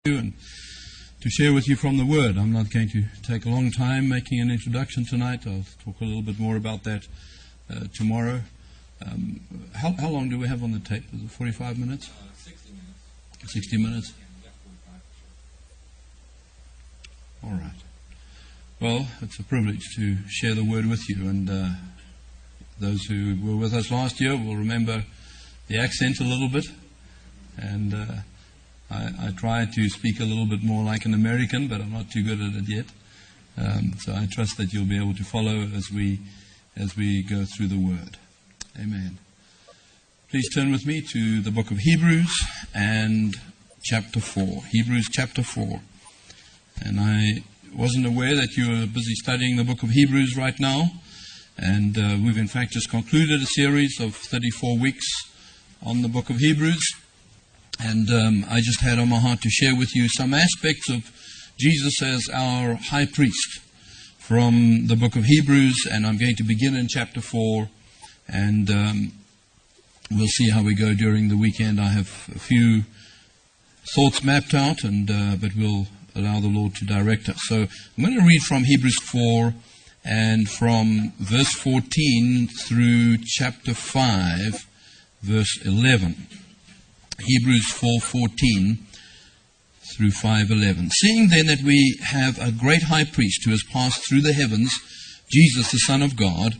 And to share with you from the Word. I'm not going to take a long time making an introduction tonight. I'll talk a little bit more about that tomorrow. How long do we have on the tape? Is it 45 minutes? 60 minutes. 60 minutes? All right. Well, it's a privilege to share the Word with you. And those who were with us last year will remember the accent a little bit. And I try to speak a little bit more like an American, but I'm not too good at it yet. So I trust that you'll be able to follow as we go through the Word. Amen. Please turn with me to the book of Hebrews and chapter 4. Hebrews chapter 4. And I wasn't aware that you were busy studying the book of Hebrews right now. And we've in fact just concluded a series of 34 weeks on the book of Hebrews. And I just had on my heart to share with you some aspects of Jesus as our high priest from the book of Hebrews. And I'm going to begin in chapter 4. And we'll see how we go during the weekend. I have a few thoughts mapped out, but we'll allow the Lord to direct us. So I'm going to read from Hebrews 4 and from verse 14 through chapter 5, verse 11. Hebrews 4:14 through 5:11. Seeing then that we have a great high priest who has passed through the heavens, Jesus the Son of God,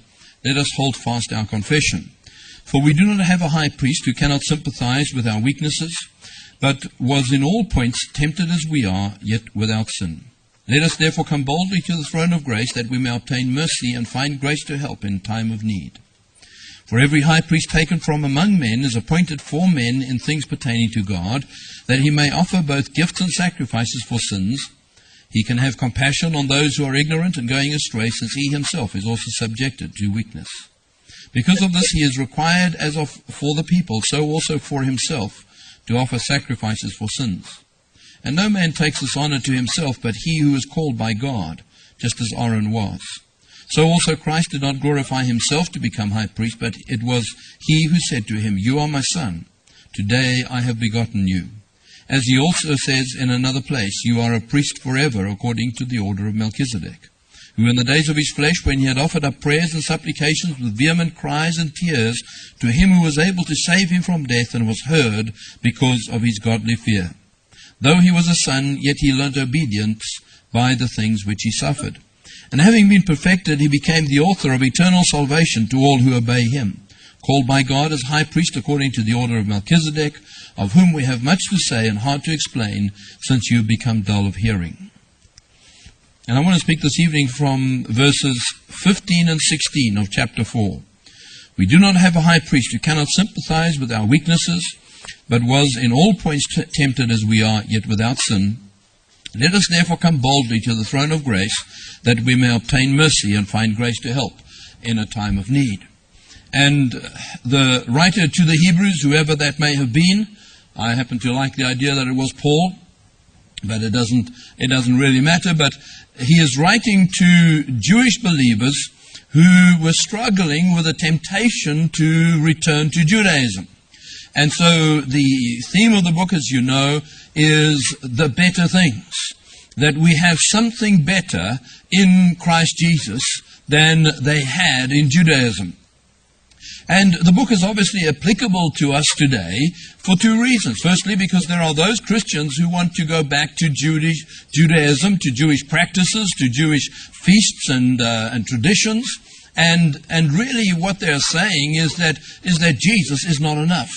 let us hold fast our confession. For we do not have a high priest who cannot sympathize with our weaknesses, but was in all points tempted as we are, yet without sin. Let us therefore come boldly to the throne of grace, that we may obtain mercy and find grace to help in time of need. For every high priest taken from among men is appointed for men in things pertaining to God, that he may offer both gifts and sacrifices for sins. He can have compassion on those who are ignorant and going astray, since he himself is also subjected to weakness. Because of this he is required for the people, so also for himself, to offer sacrifices for sins. And no man takes this honor to himself, but he who is called by God, just as Aaron was. So also Christ did not glorify himself to become high priest, but it was he who said to him, "You are my son, today I have begotten you." As he also says in another place, "You are a priest forever, according to the order of Melchizedek, who in the days of his flesh, when he had offered up prayers and supplications with vehement cries and tears to him who was able to save him from death, and was heard because of his godly fear. Though he was a son, yet he learnt obedience by the things which he suffered. And having been perfected, he became the author of eternal salvation to all who obey him, called by God as high priest according to the order of Melchizedek, of whom we have much to say and hard to explain, since you have become dull of hearing." And I want to speak this evening from verses 15 and 16 of chapter 4. We do not have a high priest who cannot sympathize with our weaknesses, but was in all points tempted as we are, yet without sin. Let us therefore come boldly to the throne of grace, that we may obtain mercy and find grace to help in a time of need. And the writer to the Hebrews, whoever that may have been, I happen to like the idea that it was Paul, but it doesn't really matter. But he is writing to Jewish believers who were struggling with a temptation to return to Judaism. And so the theme of the book, as you know, is the better things. That we have something better in Christ Jesus than they had in Judaism. And the book is obviously applicable to us today for two reasons. Firstly, because there are those Christians who want to go back to Judaism, to Jewish practices, to Jewish feasts and traditions. And really what they're saying is that Jesus is not enough.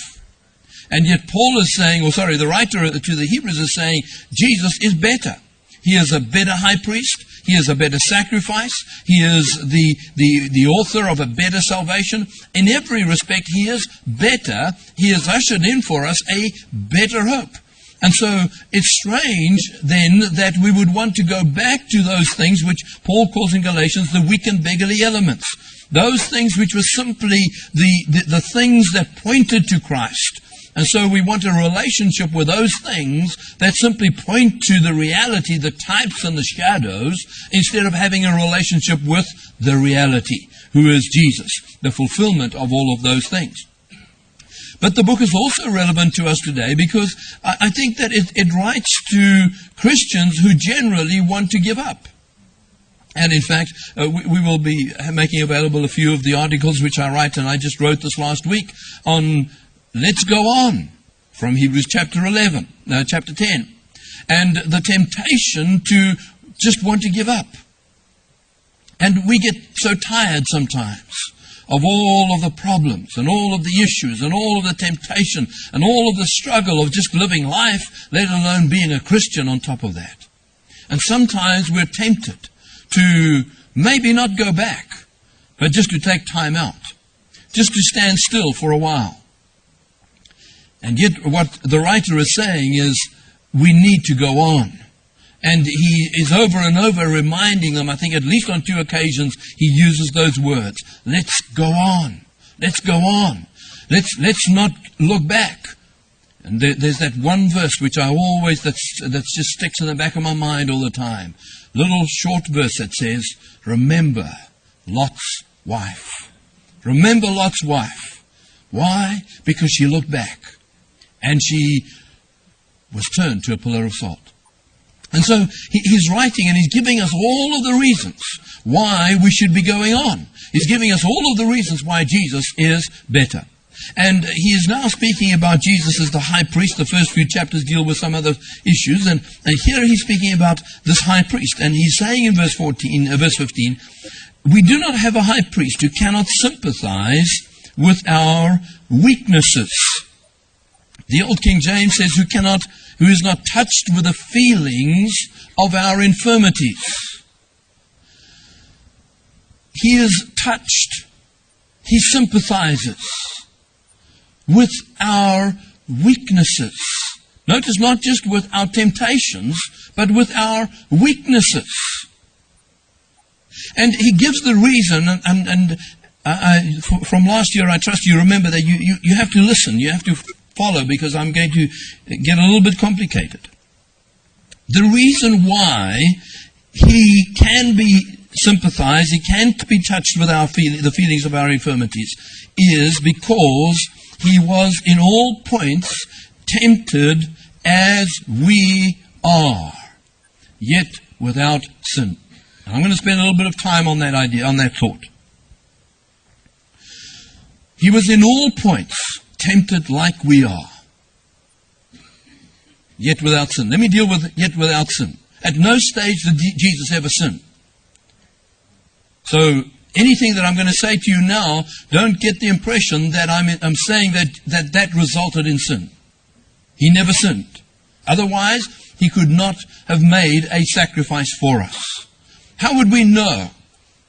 And yet Paul is saying, the writer to the Hebrews is saying, Jesus is better. He is a better high priest. He is a better sacrifice. He is the author of a better salvation. In every respect, he is better. He has ushered in for us a better hope. And so it's strange then that we would want to go back to those things which Paul calls in Galatians the weak and beggarly elements. Those things which were simply the things that pointed to Christ. And so we want a relationship with those things that simply point to the reality, the types and the shadows, instead of having a relationship with the reality, who is Jesus, the fulfillment of all of those things. But the book is also relevant to us today because I think that it writes to Christians who generally want to give up. And in fact, we will be making available a few of the articles which I write, and I just wrote this last week on Let's Go On from Hebrews chapter 10, and the temptation to just want to give up. And we get so tired sometimes of all of the problems and all of the issues and all of the temptation and all of the struggle of just living life, let alone being a Christian on top of that. And sometimes we're tempted to maybe not go back, but just to take time out, just to stand still for a while. And yet what the writer is saying is we need to go on. And he is over and over reminding them, I think at least on 2 occasions, he uses those words. Let's go on. Let's go on. Let's not look back. And there's that one verse which I always, that's just sticks in the back of my mind all the time. Little short verse that says, remember Lot's wife. Remember Lot's wife. Why? Because she looked back. And she was turned to a pillar of salt. And so he's writing and he's giving us all of the reasons why we should be going on. He's giving us all of the reasons why Jesus is better. And he is now speaking about Jesus as the high priest. The first few chapters deal with some other issues. And here he's speaking about this high priest. And he's saying in verse 15, we do not have a high priest who cannot sympathize with our weaknesses. The old King James says, who is not touched with the feelings of our infirmities. He is touched. He sympathizes with our weaknesses. Notice, not just with our temptations, but with our weaknesses. And he gives the reason, from last year, I trust you remember that you have to listen, you have to follow, because I'm going to get a little bit complicated. The reason why he can be sympathized, he can't be touched with the feelings of our infirmities, is because he was in all points tempted as we are, yet without sin. And I'm going to spend a little bit of time on that idea, on that thought. He was in all points tempted like we are, yet without sin. Let me deal with yet without sin. At no stage did Jesus ever sin. So anything that I'm going to say to you now, don't get the impression that I'm saying that resulted in sin. He never sinned. Otherwise, he could not have made a sacrifice for us. How would we know?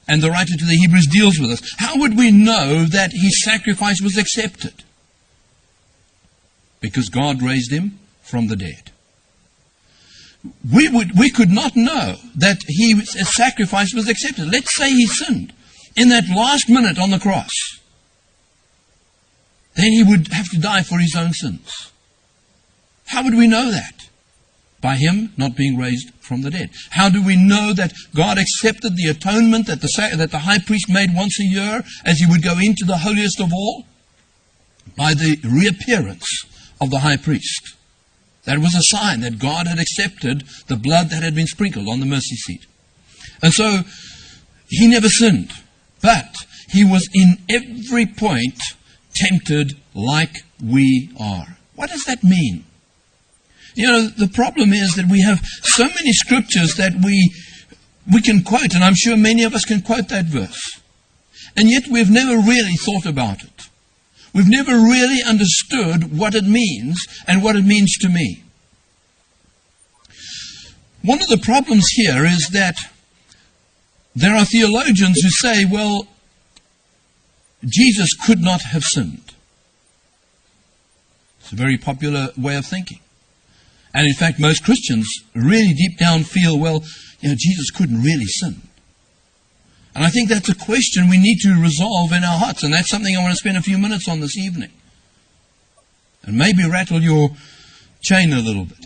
And the writer to the Hebrews deals with us. How would we know that his sacrifice was accepted? Because God raised him from the dead. We could not know that his sacrifice was accepted. Let's say he sinned in that last minute on the cross. Then he would have to die for his own sins. How would we know that? By him not being raised from the dead. How do we know that God accepted the atonement that the high priest made once a year as he would go into the holiest of all? By the reappearance of the high priest. That was a sign that God had accepted the blood that had been sprinkled on the mercy seat. And so, he never sinned. But he was in every point tempted like we are. What does that mean? You know, the problem is that we have so many scriptures that we can quote, and I'm sure many of us can quote that verse. And yet we've never really thought about it. We've never really understood what it means and what it means to me. One of the problems here is that there are theologians who say, well, Jesus could not have sinned. It's a very popular way of thinking. And in fact, most Christians really deep down feel, well, Jesus couldn't really sin. And I think that's a question we need to resolve in our hearts. And that's something I want to spend a few minutes on this evening. And maybe rattle your chain a little bit.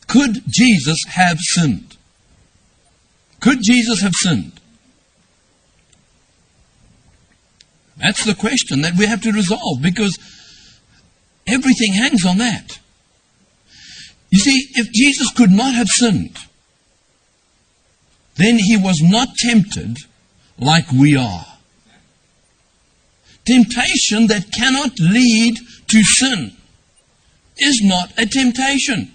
Could Jesus have sinned? Could Jesus have sinned? That's the question that we have to resolve, because everything hangs on that. You see, if Jesus could not have sinned, then he was not tempted like we are. Temptation that cannot lead to sin is not a temptation.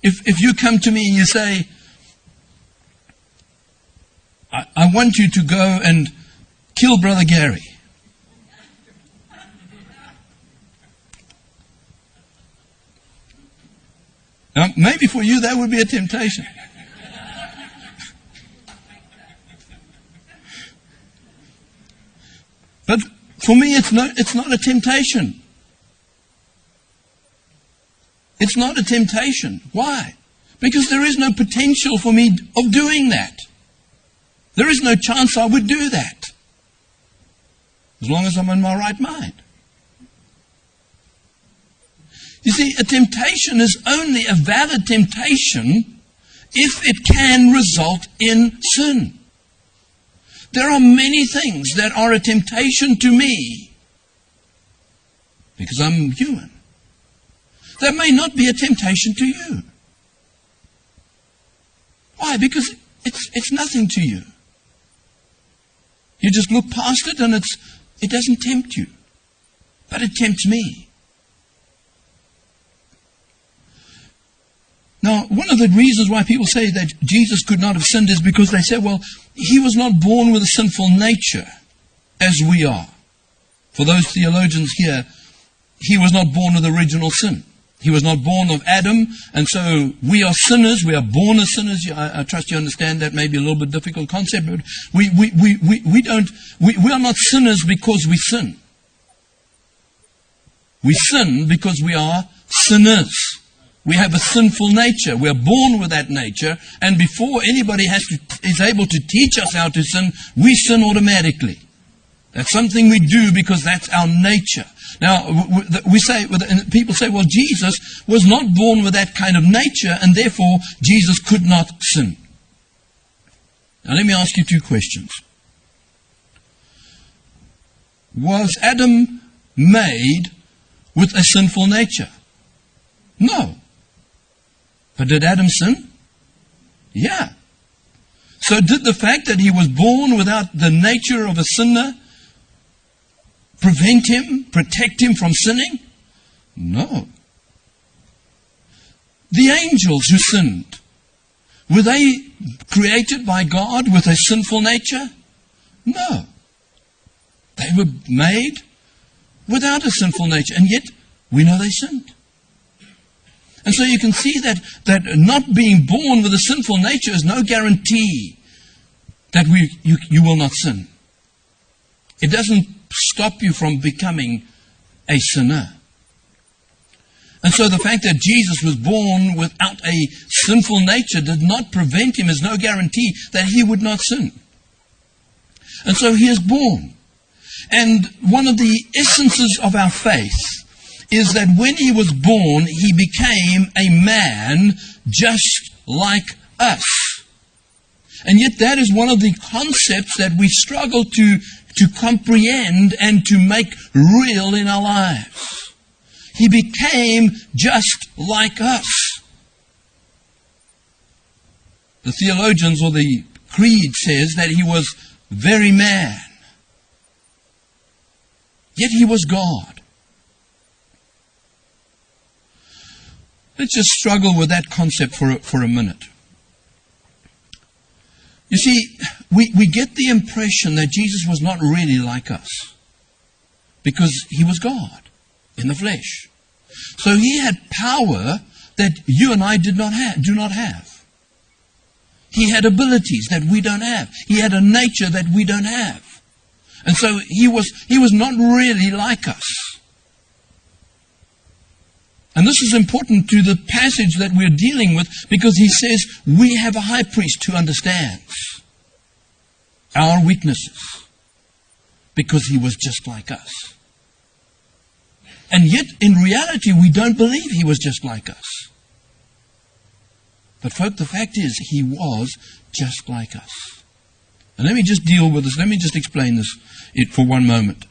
If you come to me and you say, I want you to go and kill Brother Gary. Now, maybe for you that would be a temptation. But for me, it's not a temptation. It's not a temptation. Why? Because there is no potential for me of doing that. There is no chance I would do that, as long as I'm in my right mind. You see, a temptation is only a valid temptation if it can result in sin. There are many things that are a temptation to me because I'm human. That may not be a temptation to you. Why? Because it's nothing to you. You just look past it and it doesn't tempt you. But it tempts me. Now, one of the reasons why people say that Jesus could not have sinned is because they say, well, he was not born with a sinful nature as we are. For those theologians here, he was not born with original sin. He was not born of Adam, and so we are sinners. We are born as sinners. I trust you understand that. May be a little bit difficult concept, but we are not sinners because we sin. We sin because we are sinners. We have a sinful nature. We are born with that nature, and before anybody is able to teach us how to sin, we sin automatically. That's something we do because that's our nature. Now, people say, well, Jesus was not born with that kind of nature, and therefore Jesus could not sin. Now, let me ask you two questions. Was Adam made with a sinful nature? No. But did Adam sin? Yeah. So did the fact that he was born without the nature of a sinner prevent him, protect him from sinning? No. The angels who sinned, were they created by God with a sinful nature? No. They were made without a sinful nature, and yet we know they sinned. And so you can see that not being born with a sinful nature is no guarantee that you will not sin. It doesn't stop you from becoming a sinner. And so the fact that Jesus was born without a sinful nature did not prevent him, is no guarantee that he would not sin. And so he is born. And one of the essences of our faith is that when he was born, he became a man just like us. And yet that is one of the concepts that we struggle to comprehend and to make real in our lives. He became just like us. The theologians or the creed says that he was very man. Yet he was God. Let's just struggle with that concept for a minute. You see, we get the impression that Jesus was not really like us because he was God in the flesh. So he had power that you and I do not have. He had abilities that we don't have. He had a nature that we don't have. And so he was not really like us. And this is important to the passage that we're dealing with, because he says we have a high priest who understands our weaknesses because he was just like us. And yet, in reality, we don't believe he was just like us. But folk, the fact is, he was just like us. And let me just deal with this. Let me just explain this for one moment.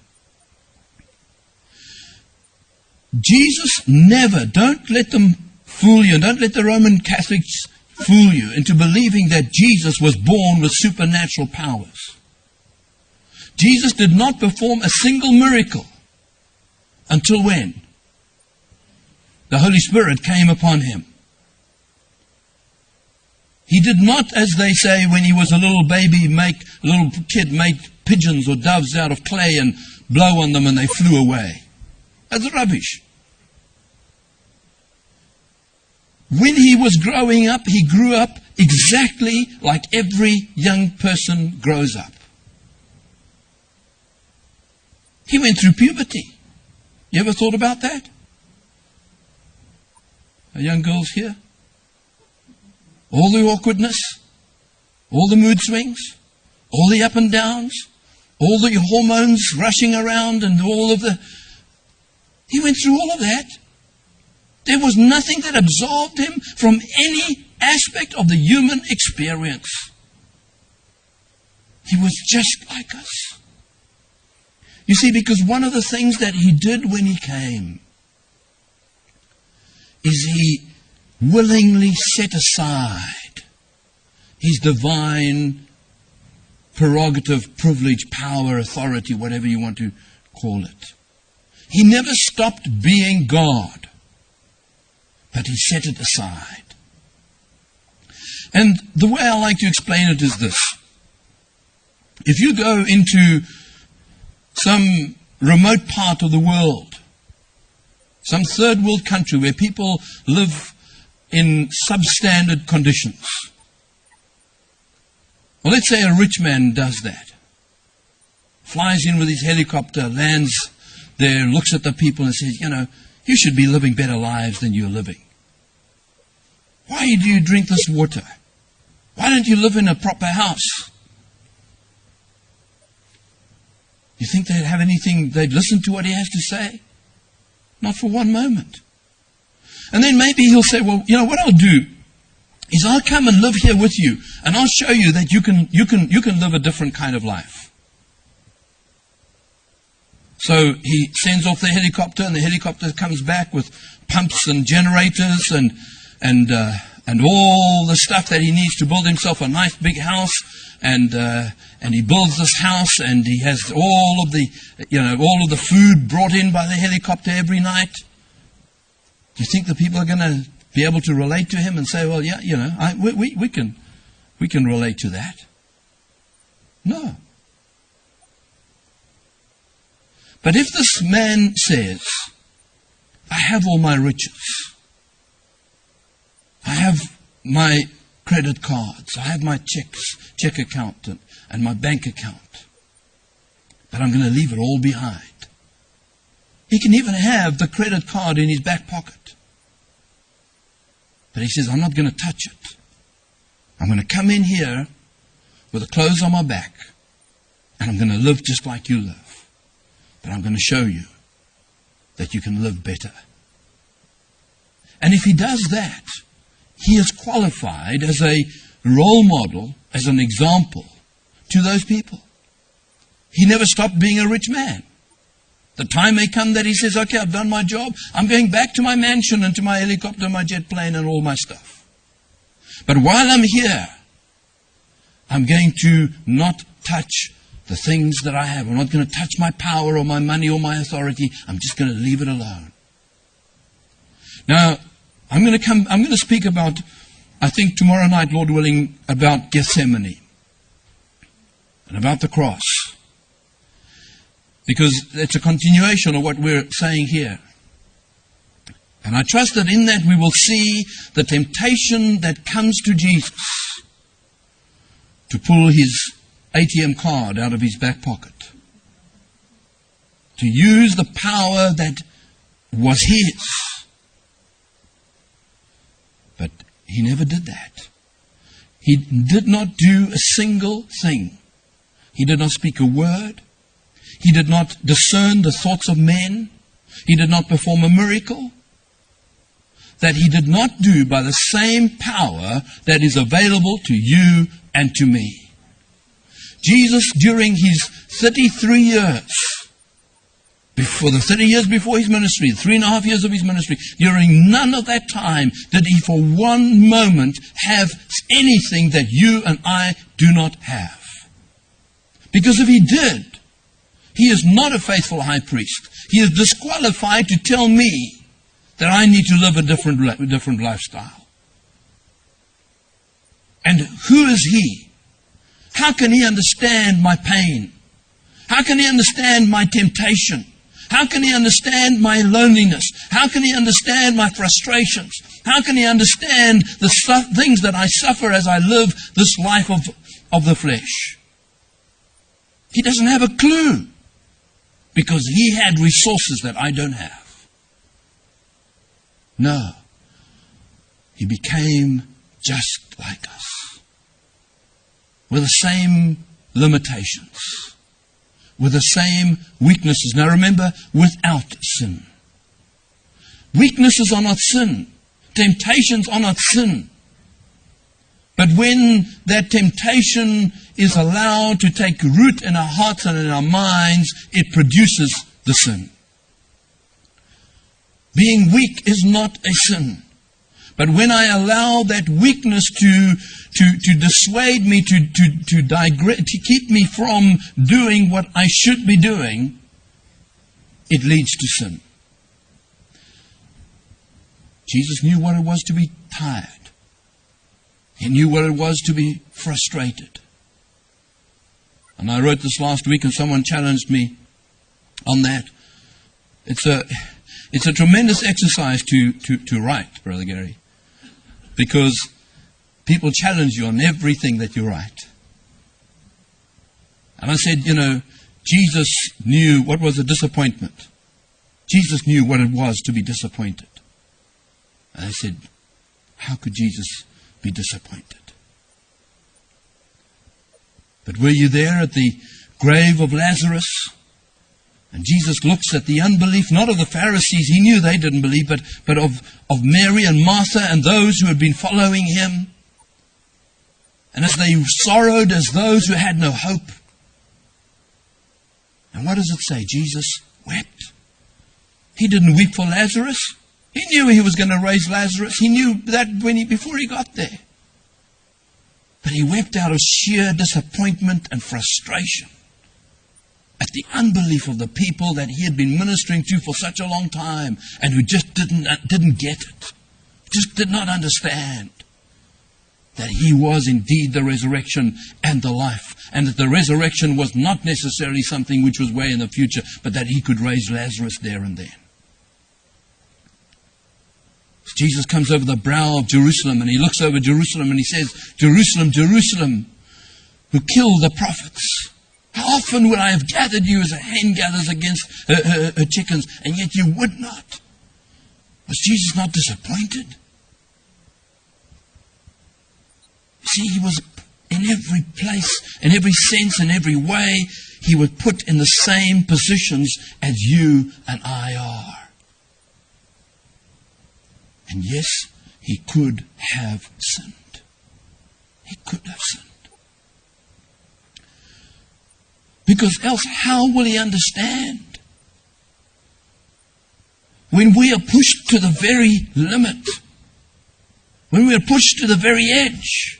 Jesus never, don't let them fool you, and don't let the Roman Catholics fool you into believing that Jesus was born with supernatural powers. Jesus did not perform a single miracle until when? The Holy Spirit came upon him. He did not, as they say, when he was a little baby, a little kid, make pigeons or doves out of clay and blow on them and they flew away. That's rubbish. When he was growing up, he grew up exactly like every young person grows up. He went through puberty. You ever thought about that? Are young girls here? All the awkwardness, all the mood swings, all the up and downs, all the hormones rushing around and all of the... He went through all of that. There was nothing that absolved him from any aspect of the human experience. He was just like us. You see, because one of the things that he did when he came is he willingly set aside his divine prerogative, privilege, power, authority, whatever you want to call it. He never stopped being God, but he set it aside. And the way I like to explain it is this. If you go into some remote part of the world, some third world country where people live in substandard conditions. Well, let's say a rich man does that. Flies in with his helicopter, lands there, looks at the people and says, you should be living better lives than you're living. Why do you drink this water? Why don't you live in a proper house? You think they'd have anything, they'd listen to what he has to say? Not for one moment. And then maybe he'll say, well, what I'll do is I'll come and live here with you, and I'll show you that you can live a different kind of life. So he sends off the helicopter, and the helicopter comes back with pumps and generators and all the stuff that he needs to build himself a nice big house. And he builds this house, and he has all of the food brought in by the helicopter every night. Do you think the people are going to be able to relate to him and say, well, yeah, we can relate to that? No. But if this man says, I have all my riches, I have my credit cards, I have my check account and my bank account, but I'm going to leave it all behind. He can even have the credit card in his back pocket. But he says, I'm not going to touch it. I'm going to come in here with the clothes on my back, and I'm going to live just like you live. But I'm going to show you that you can live better. And if he does that, he is qualified as a role model, as an example to those people. He never stopped being a rich man. The time may come that he says, okay, I've done my job. I'm going back to my mansion and to my helicopter, my jet plane and all my stuff. But while I'm here, I'm going to not touch the things that I have. I'm not going to touch my power or my money or my authority. I'm just going to leave it alone. Now, I'm going to speak about, I think tomorrow night, Lord willing, about Gethsemane and about the cross. Because it's a continuation of what we're saying here. And I trust that in that we will see the temptation that comes to Jesus to pull his ATM card out of his back pocket, to use the power that was his. But he never did that. He did not do a single thing. He did not speak a word. He did not discern the thoughts of men. He did not perform a miracle that he did not do by the same power that is available to you and to me. Jesus, during his 33 years, before the 30 years before his ministry, 3.5 years of his ministry, during none of that time did he for one moment have anything that you and I do not have. Because if he did, he is not a faithful high priest. He is disqualified to tell me that I need to live a different lifestyle. And who is he? How can he understand my pain? How can he understand my temptation? How can he understand my loneliness? How can he understand my frustrations? How can he understand the things that I suffer as I live this life of the flesh? He doesn't have a clue, because he had resources that I don't have. No. He became just like us, with the same limitations, with the same weaknesses. Now remember, without sin. Weaknesses are not sin. Temptations are not sin. But when that temptation is allowed to take root in our hearts and in our minds, it produces the sin. Being weak is not a sin. But when I allow that weakness to dissuade me, to keep me from doing what I should be doing, it leads to sin. Jesus knew what it was to be tired. He knew what it was to be frustrated. And I wrote this last week and someone challenged me on that. It's a tremendous exercise to write, Brother Gary, because people challenge you on everything that you write. And I said, Jesus knew what was a disappointment. Jesus knew what it was to be disappointed. And I said, how could Jesus be disappointed? But were you there at the grave of Lazarus? And Jesus looks at the unbelief, not of the Pharisees, he knew they didn't believe, but of Mary and Martha and those who had been following him. And as they sorrowed as those who had no hope. And what does it say? Jesus wept. He didn't weep for Lazarus. He knew he was going to raise Lazarus. He knew that before he got there. But he wept out of sheer disappointment and frustration at the unbelief of the people that he had been ministering to for such a long time and who just didn't get it. Just did not understand that he was indeed the resurrection and the life, and that the resurrection was not necessarily something which was way in the future, but that he could raise Lazarus there and then. Jesus comes over the brow of Jerusalem and he looks over Jerusalem and he says, Jerusalem, Jerusalem, who killed the prophets. How often would I have gathered you as a hen gathers against her chickens, and yet you would not? Was Jesus not disappointed? See, he was in every place, in every sense, in every way, he was put in the same positions as you and I are. And yes, he could have sinned. He could have sinned. Because else, how will he understand? When we are pushed to the very limit, when we are pushed to the very edge,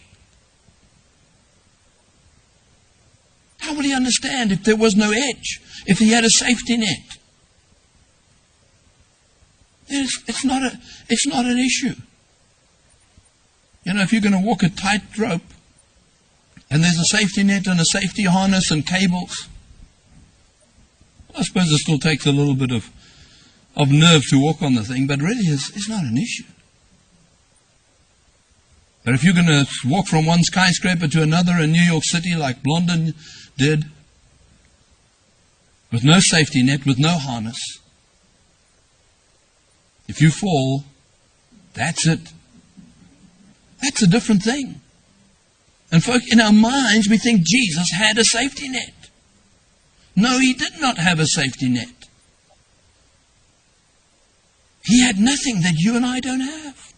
how will he understand if there was no edge, if he had a safety net? It's not an issue. If you're going to walk a tightrope and there's a safety net and a safety harness and cables, I suppose it still takes a little bit of nerve to walk on the thing, but really it's not an issue. But if you're going to walk from one skyscraper to another in New York City like Blondin did, with no safety net, with no harness, if you fall, that's it. That's a different thing. And folk, in our minds, we think Jesus had a safety net. No, he did not have a safety net. He had nothing that you and I don't have.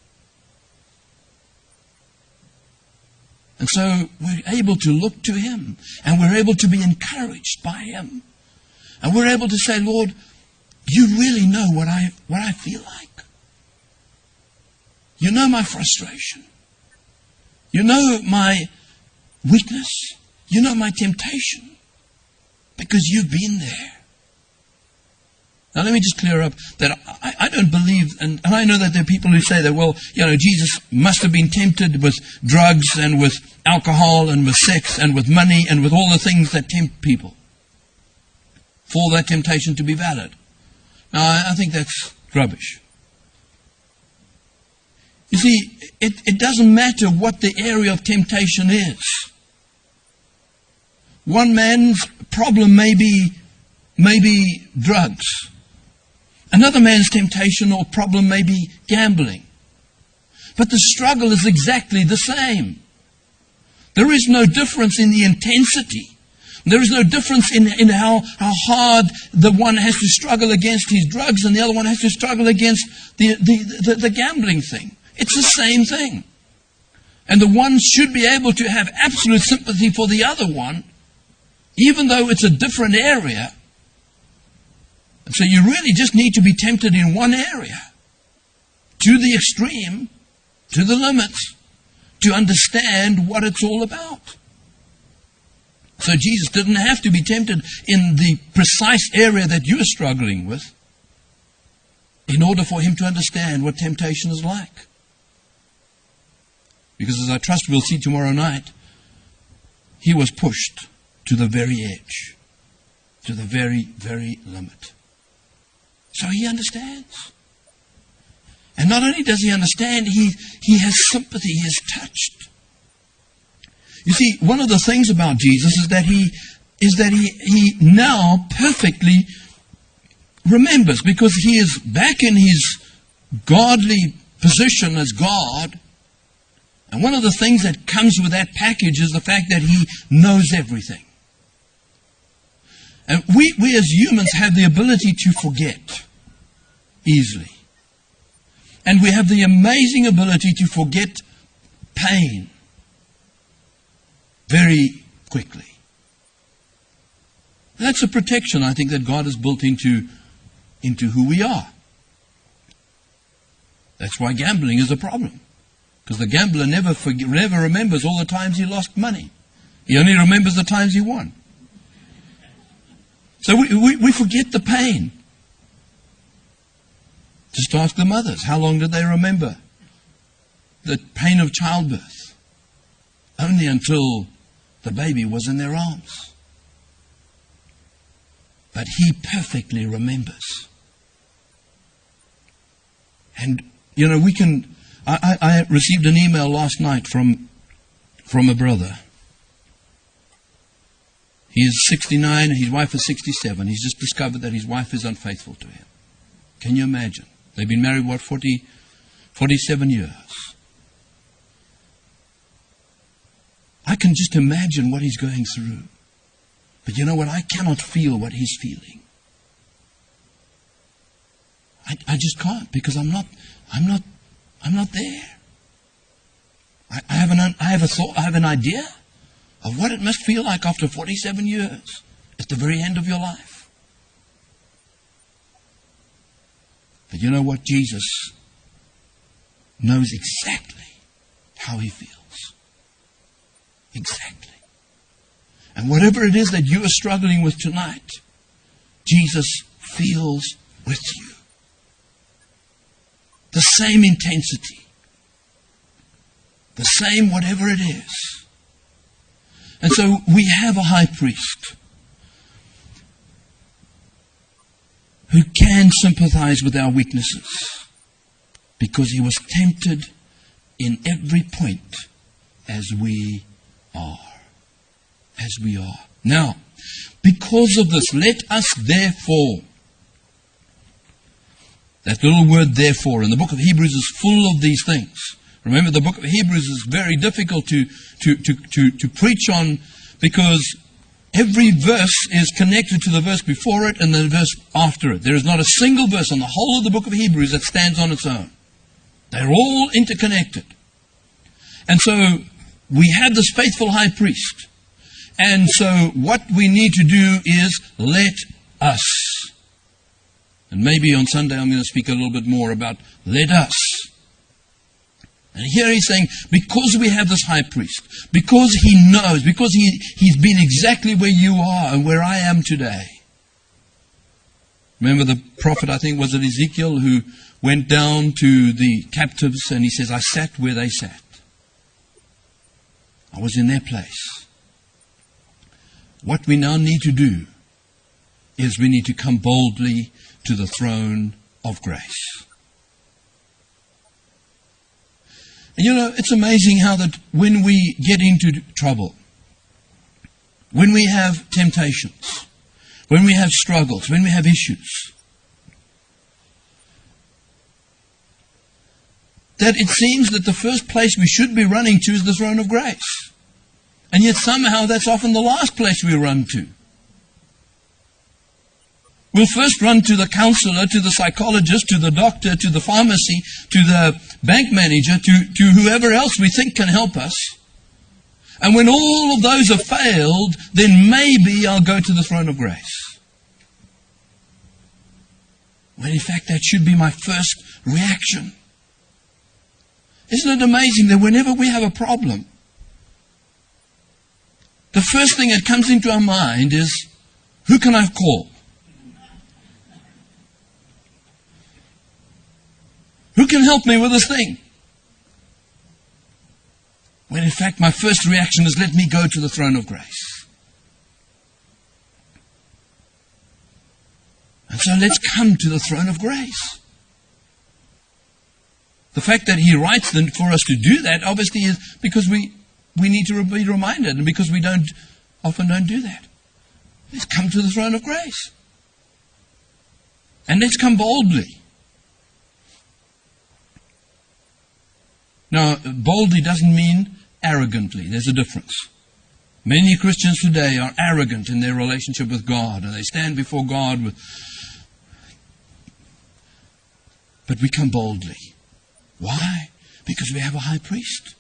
And so we're able to look to Him, and we're able to be encouraged by Him. And we're able to say, Lord, you really know what I feel like. You know my frustration. You know my weakness. You know my temptation. Because you've been there. Now let me just clear up that I don't believe, and I know that there are people who say that, well, Jesus must have been tempted with drugs and with alcohol and with sex and with money and with all the things that tempt people, for that temptation to be valid. Now I think that's rubbish. You see, it doesn't matter what the area of temptation is. One man's problem may be drugs. Another man's temptation or problem may be gambling. But the struggle is exactly the same. There is no difference in the intensity. There is no difference in how hard the one has to struggle against his drugs and the other one has to struggle against the gambling thing. It's the same thing. And the one should be able to have absolute sympathy for the other one, even though it's a different area. And so you really just need to be tempted in one area, to the extreme, to the limits, to understand what it's all about. So Jesus didn't have to be tempted in the precise area that you're struggling with in order for Him to understand what temptation is like. Because as I trust we'll see tomorrow night, He was pushed to the very edge, to the very, very limit. So He understands. And not only does He understand, He has sympathy, He is touched. You see, one of the things about Jesus is that He now perfectly remembers, because He is back in His godly position as God. And one of the things that comes with that package is the fact that He knows everything. And we as humans have the ability to forget easily. And we have the amazing ability to forget pain very quickly. That's a protection, I think, that God has built into who we are. That's why gambling is a problem. Because the gambler never remembers all the times he lost money. He only remembers the times he won. So we forget the pain. Just ask the mothers, how long did they remember the pain of childbirth? Only until the baby was in their arms. But He perfectly remembers. And, I received an email last night from a brother. He is 69 and his wife is 67. He's just discovered that his wife is unfaithful to him. Can you imagine? They've been married, 47 years. I can just imagine what he's going through. But you know what? I cannot feel what he's feeling. I just can't, because I'm not there. I have an idea of what it must feel like after 47 years at the very end of your life. But you know what? Jesus knows exactly how He feels. Exactly. And whatever it is that you are struggling with tonight, Jesus feels with you. The same intensity. The same whatever it is. And so we have a high priest who can sympathize with our weaknesses, because He was tempted in every point as we are. As we are. Now, because of this, let us therefore. That little word therefore in the book of Hebrews is full of these things. Remember, the book of Hebrews is very difficult to preach on, because every verse is connected to the verse before it and the verse after it. There is not a single verse on the whole of the book of Hebrews that stands on its own. They're all interconnected. And so we have this faithful high priest. And so what we need to do is let us. And maybe on Sunday I'm going to speak a little bit more about let us. And here he's saying, because we have this high priest, because he knows, because he's been exactly where you are and where I am today. Remember the prophet, I think, was it Ezekiel, who went down to the captives and he says, I sat where they sat. I was in their place. What we now need to do is we need to come boldly to the throne of grace. And it's amazing how that when we get into trouble, when we have temptations, when we have struggles, when we have issues, that it seems that the first place we should be running to is the throne of grace. And yet somehow that's often the last place we run to. We'll first run to the counselor, to the psychologist, to the doctor, to the pharmacy, to the bank manager, to whoever else we think can help us. And when all of those have failed, then maybe I'll go to the throne of grace. When in fact that should be my first reaction. Isn't it amazing that whenever we have a problem, the first thing that comes into our mind is, who can I call? Who can help me with this thing? When in fact my first reaction is, let me go to the throne of grace. And so let's come to the throne of grace. The fact that he writes for us to do that obviously is because we need to be reminded, and because we often don't do that. Let's come to the throne of grace. And let's come boldly. Now, boldly doesn't mean arrogantly. There's a difference. Many Christians today are arrogant in their relationship with God, and they stand before God with... But we come boldly. Why? Because we have a high priest.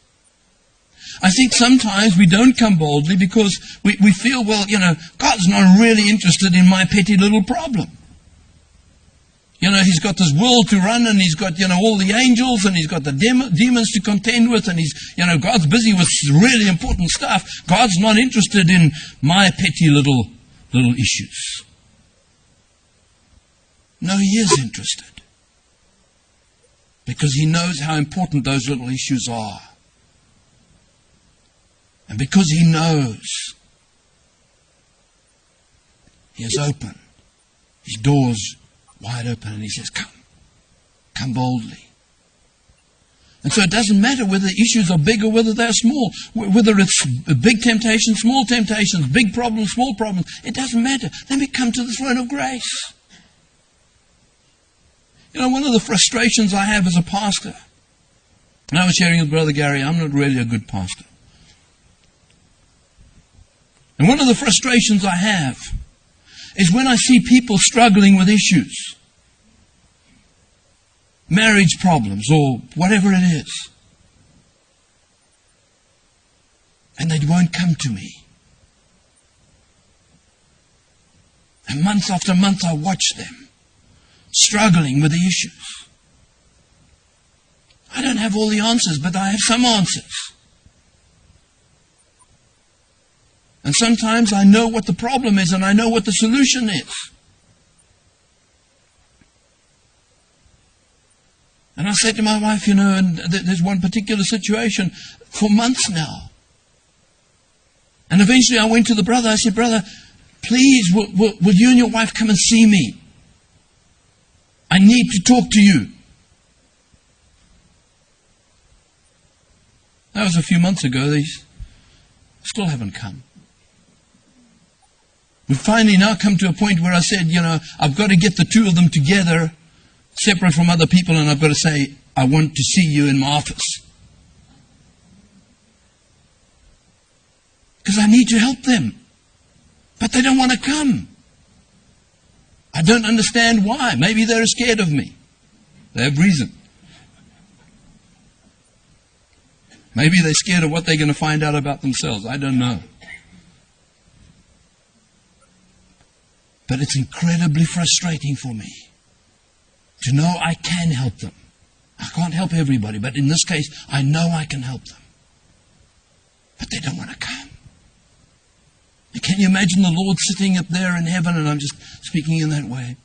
I think sometimes we don't come boldly because we feel, God's not really interested in my petty little problem. He's got this world to run, and he's got, all the angels, and he's got the demons to contend with, and God's busy with really important stuff. God's not interested in my petty little issues. No, he is interested. Because he knows how important those little issues are. And because he knows, he has opened his doors wide open, and he says, come boldly. And so it doesn't matter whether the issues are big or whether they're small, whether it's big temptations, small temptations, big problems, small problems, it doesn't matter. Then we come to the throne of grace. One of the frustrations I have as a pastor, and I was sharing with Brother Gary, I'm not really a good pastor. And one of the frustrations I have is when I see people struggling with issues, marriage problems or whatever it is, and they won't come to me. And month after month I watch them struggling with the issues. I don't have all the answers, but I have some answers. And sometimes I know what the problem is and I know what the solution is. And I said to my wife, and there's one particular situation for months now. And eventually I went to the brother. I said, brother, please, will you and your wife come and see me? I need to talk to you. That was a few months ago. They still haven't come. We finally now come to a point where I said, I've got to get the two of them together, separate from other people, and I've got to say, I want to see you in my office. Because I need to help them. But they don't want to come. I don't understand why. Maybe they're scared of me. They have reason. Maybe they're scared of what they're going to find out about themselves. I don't know. But it's incredibly frustrating for me to know I can help them. I can't help everybody, but in this case, I know I can help them. But they don't want to come. And can you imagine the Lord sitting up there in heaven, and I'm just speaking in that way?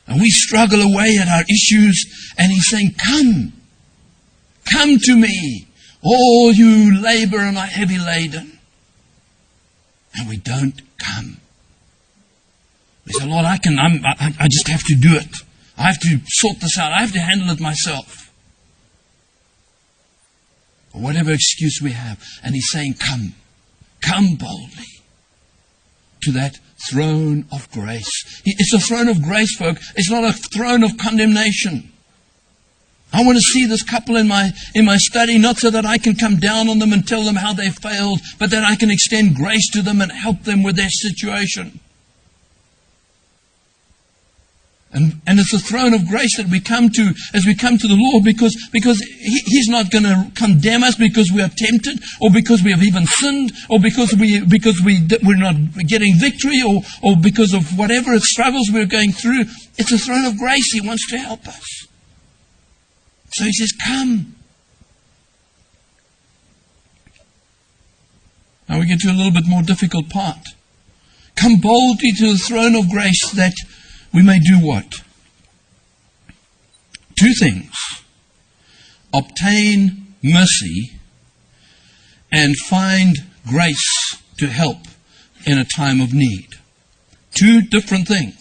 And we struggle away at our issues, and He's saying, come. Come to me, all you labor and are heavy laden. And we don't come. We say, Lord, I just have to do it. I have to sort this out. I have to handle it myself. Or whatever excuse we have. And He's saying, come. Come boldly to that throne of grace. It's a throne of grace, folk. It's not a throne of condemnation. I want to see this couple in my study, not so that I can come down on them and tell them how they failed, but that I can extend grace to them and help them with their situation. And it's a throne of grace that we come to as we come to the Lord, because He's not going to condemn us because we are tempted, or because we have even sinned, or because we're not getting victory, or because of whatever struggles we're going through. It's a throne of grace. He wants to help us. So He says, come. Now we get to a little bit more difficult part. Come boldly to the throne of grace that we may do what? Two things. Obtain mercy and find grace to help in a time of need. Two different things.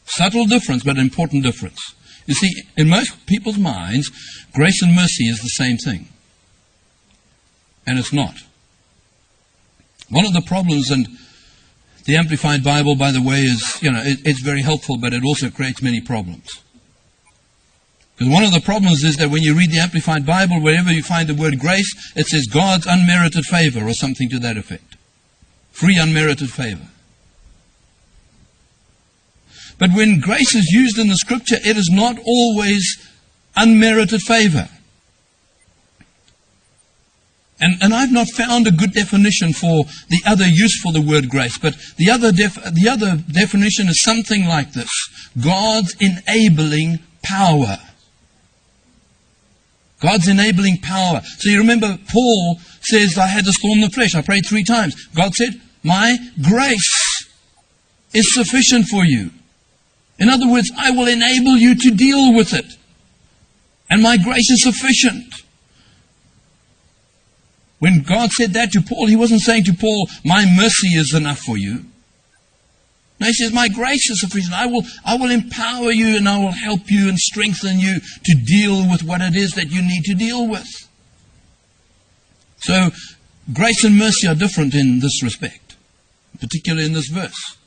Subtle difference, but important difference. You see, in most people's minds, grace and mercy is the same thing. And it's not. One of the problems, and the Amplified Bible, by the way, is, it's very helpful, but it also creates many problems. Because one of the problems is that when you read the Amplified Bible, wherever you find the word grace, it says God's unmerited favor, or something to that effect. Free unmerited favor. But when grace is used in the Scripture, it is not always unmerited favor. And I've not found a good definition for the other use for the word grace. But the other definition is something like this. God's enabling power. God's enabling power. So you remember Paul says, I had this thorn in the flesh. I prayed 3 times. God said, my grace is sufficient for you. In other words, I will enable you to deal with it. And my grace is sufficient. When God said that to Paul, He wasn't saying to Paul, my mercy is enough for you. No, He says, my grace is sufficient. I will empower you, and I will help you and strengthen you to deal with what it is that you need to deal with. So, grace and mercy are different in this respect, particularly in this verse.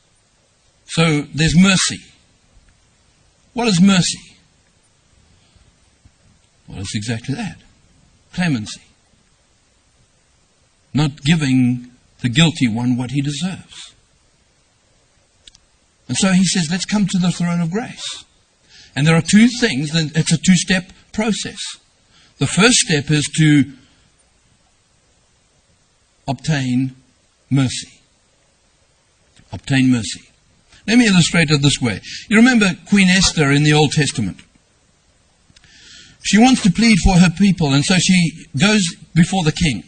So, there's mercy. What is mercy? Well, it's exactly that. Clemency. Not giving the guilty one what he deserves. And so He says, let's come to the throne of grace. And there are 2 things, and it's a 2-step process. The first step is to obtain mercy. Obtain mercy. Let me illustrate it this way. You remember Queen Esther in the Old Testament. She wants to plead for her people, and so she goes before the king.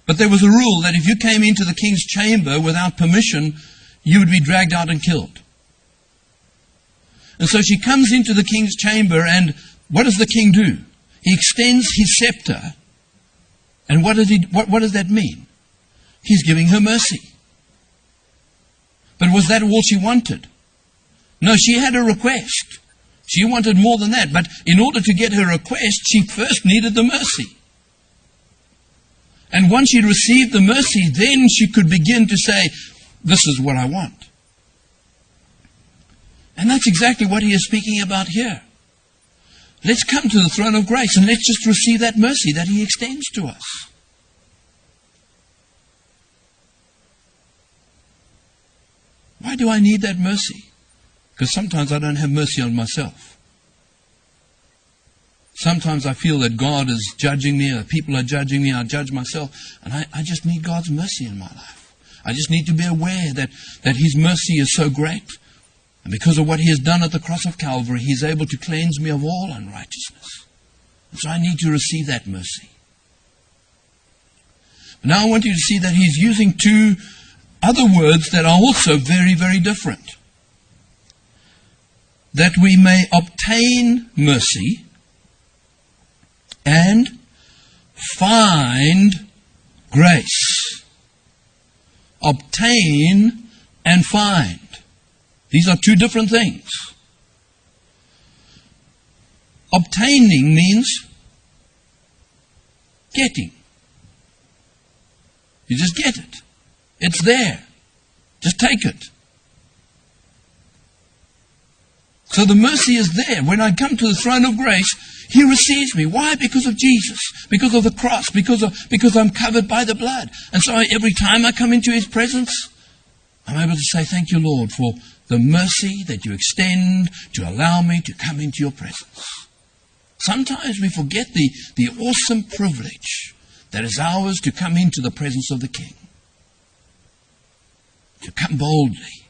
But there was a rule that if you came into the king's chamber without permission, you would be dragged out and killed. And so she comes into the king's chamber, and what does the king do? He extends his scepter. And what does that mean? He's giving her mercy. But was that all she wanted? No, she had a request. She wanted more than that. But in order to get her request, she first needed the mercy. And once she received the mercy, then she could begin to say, this is what I want. And that's exactly what He is speaking about here. Let's come to the throne of grace and let's just receive that mercy that He extends to us. Why do I need that mercy? Because sometimes I don't have mercy on myself. Sometimes I feel that God is judging me, or people are judging me, I judge myself, and I just need God's mercy in my life. I just need to be aware that His mercy is so great. And because of what He has done at the cross of Calvary, He is able to cleanse me of all unrighteousness. And so I need to receive that mercy. But now I want you to see that He's using two other words that are also very, very different. That we may obtain mercy and find grace. Obtain and find. These are two different things. Obtaining means getting. You just get it. It's there. Just take it. So the mercy is there. When I come to the throne of grace, He receives me. Why? Because of Jesus. Because of the cross. Because I'm covered by the blood. And so every time I come into His presence, I'm able to say, thank you, Lord, for the mercy that you extend to allow me to come into your presence. Sometimes we forget the awesome privilege that is ours to come into the presence of the King. To come boldly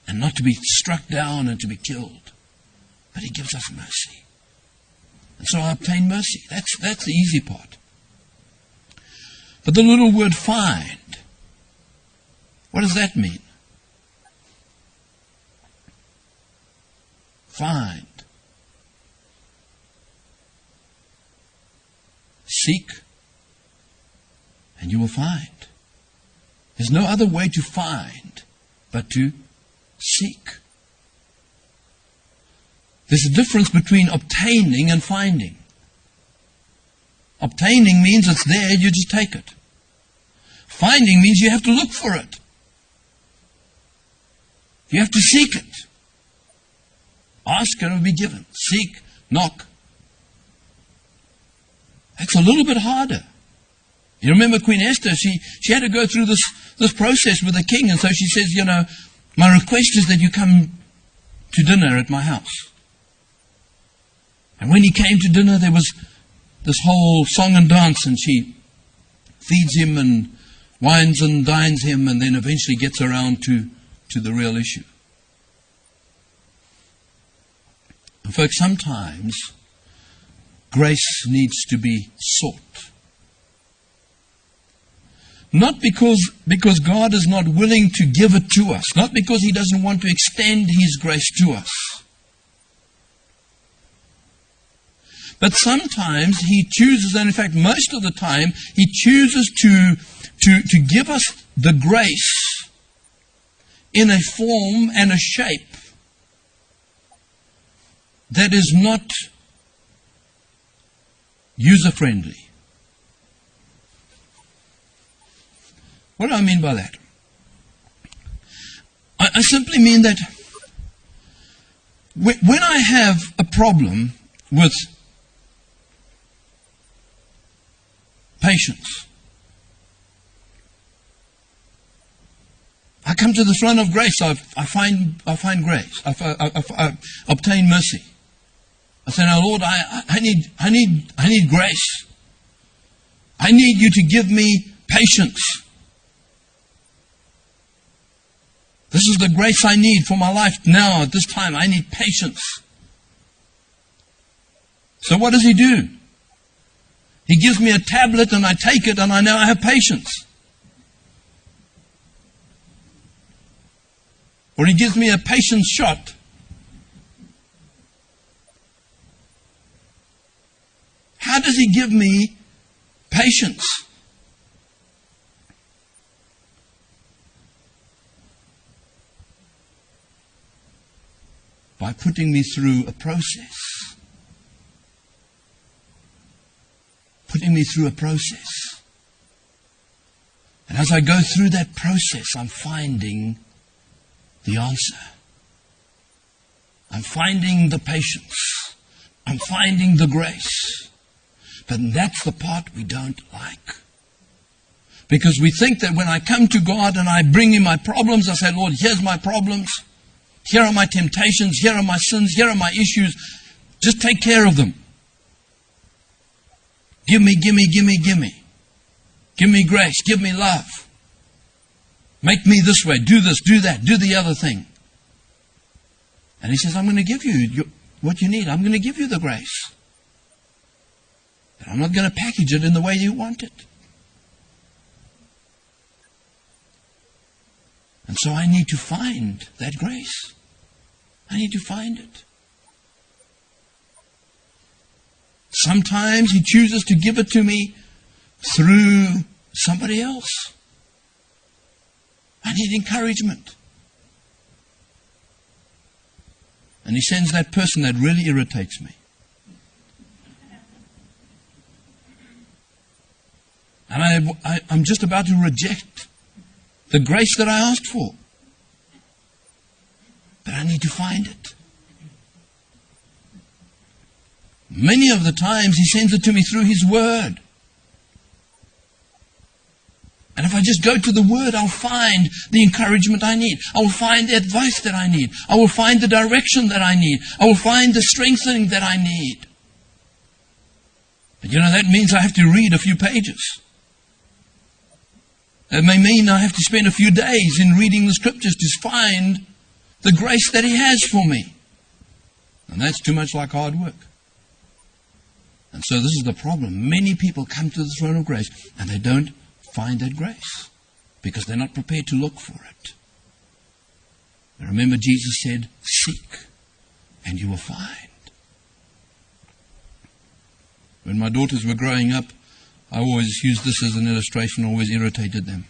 and not to be struck down and to be killed. But He gives us mercy. And so I obtain mercy. That's the easy part. But the little word find, what does that mean? Find. Seek, and you will find. There's no other way to find but to seek. There's a difference between obtaining and finding. Obtaining means it's there, you just take it. Finding means you have to look for it. You have to seek it. Ask and it will be given. Seek, knock. That's a little bit harder. You remember Queen Esther, she had to go through this process with the king, and so she says, my request is that you come to dinner at my house. And when he came to dinner, there was this whole song and dance, and she feeds him and wines and dines him, and then eventually gets around to the real issue. And folks, sometimes grace needs to be sought. Not because God is not willing to give it to us. Not because He doesn't want to extend His grace to us. But sometimes He chooses, and in fact most of the time, He chooses to give us the grace in a form and a shape that is not user-friendly. What do I mean by that? I simply mean that when I have a problem with patience, I come to the throne of grace. I find grace. I obtain mercy. I say, now, Lord, I need grace. I need you to give me patience. This is the grace I need for my life now. At this time, I need patience. So what does He do? He gives me a tablet and I take it and I now have patience. Or He gives me a patience shot. How does He give me patience? By putting me through a process. Putting me through a process. And as I go through that process, I'm finding the answer. I'm finding the patience. I'm finding the grace. But that's the part we don't like. Because we think that when I come to God and I bring Him my problems, I say, Lord, here's my problems. Here are my temptations. Here are my sins. Here are my issues. Just take care of them. Give me, give me, give me, give me. Give me grace, give me love. Make me this way, do this, do that, do the other thing. And he says, I'm going to give you what you need. I'm going to give you the grace. But I'm not going to package it in the way you want it. And so I need to find that grace. I need to find it. Sometimes He chooses to give it to me through somebody else. I need encouragement. And He sends that person that really irritates me. And I'm just about to reject the grace that I asked for. But I need to find it. Many of the times He sends it to me through His Word. And if I just go to the Word, I'll find the encouragement I need. I will find the advice that I need. I will find the direction that I need. I will find the strengthening that I need. But that means I have to read a few pages. That may mean I have to spend a few days in reading the Scriptures to find the grace that He has for me. And that's too much like hard work. And so this is the problem. Many people come to the throne of grace and they don't find that grace because they're not prepared to look for it. But remember, Jesus said, seek and you will find. When my daughters were growing up, I always used this as an illustration, always irritated them.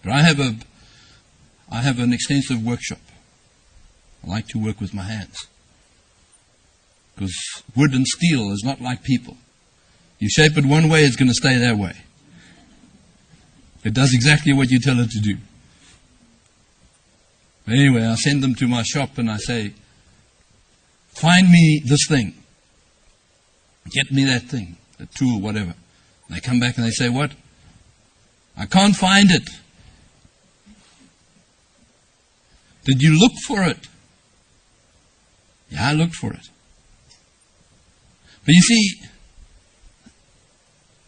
But I have an extensive workshop. I like to work with my hands. Because wood and steel is not like people. You shape it one way, it's going to stay that way. It does exactly what you tell it to do. But anyway, I send them to my shop and I say, find me this thing. Get me that thing. The tool, whatever. And they come back and they say, what? I can't find it. Did you look for it? Yeah, I looked for it. But you see,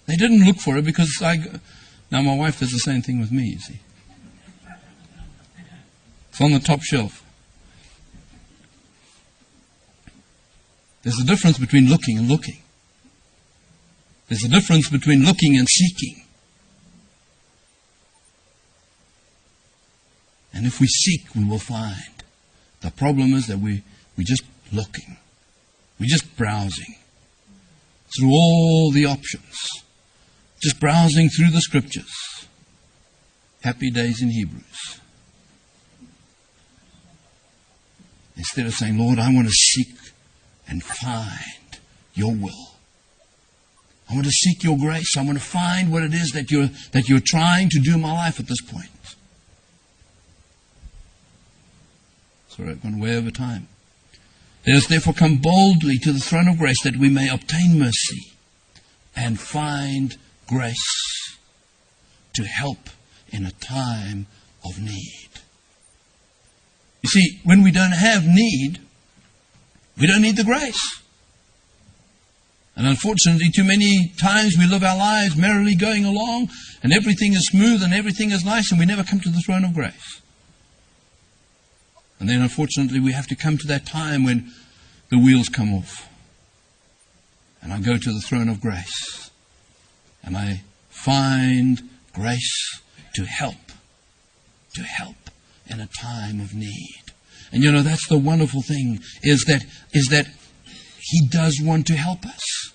they didn't look for it because now my wife does the same thing with me, you see. It's on the top shelf. There's a difference between looking and looking. There's a difference between looking and seeking. And if we seek, we will find. The problem is that we're just looking. We're just browsing through all the options. Just browsing through the Scriptures. Happy days in Hebrews. Instead of saying, Lord, I want to seek and find your will. I want to seek your grace. I want to find what it is that you're trying to do in my life at this point. Sorry, I've gone way over time. Let us therefore come boldly to the throne of grace that we may obtain mercy and find grace to help in a time of need. You see, when we don't have need, we don't need the grace. And unfortunately, too many times we live our lives merrily going along and everything is smooth and everything is nice and we never come to the throne of grace. And then unfortunately we have to come to that time when the wheels come off. And I go to the throne of grace. And I find grace to help in a time of need. And that's the wonderful thing, is that He does want to help us.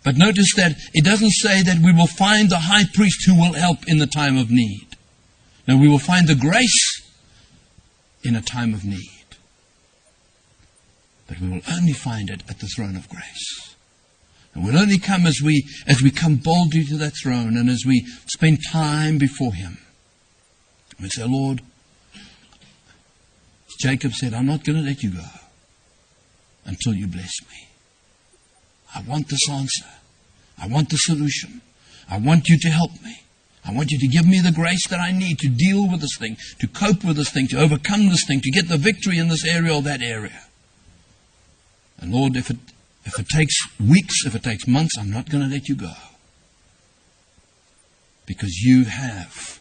But notice that it doesn't say that we will find the high priest who will help in the time of need. No, we will find the grace in a time of need. But we will only find it at the throne of grace. And we'll only come as we come boldly to that throne and as we spend time before Him. We say, Lord, Jacob said, I'm not going to let you go until you bless me. I want this answer. I want the solution. I want you to help me. I want you to give me the grace that I need to deal with this thing, to cope with this thing, to overcome this thing, to get the victory in this area or that area. And Lord, if If it takes weeks, if it takes months, I'm not going to let you go. Because you have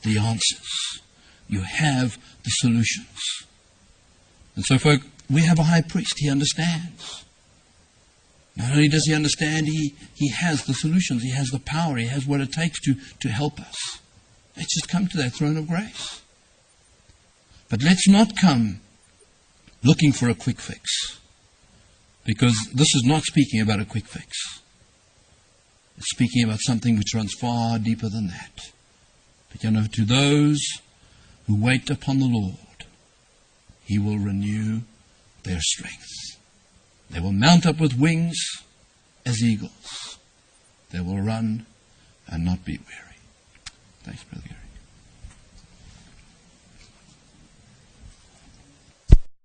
the answers. You have the solutions. And so, folk, we have a high priest. He understands. Not only does he understand, he has the solutions. He has the power. He has what it takes to help us. Let's just come to that throne of grace. But let's not come looking for a quick fix. Because this is not speaking about a quick fix. It's speaking about something which runs far deeper than that. But you know, to those who wait upon the Lord, He will renew their strength. They will mount up with wings as eagles. They will run and not be weary. Thanks, Brother Gary.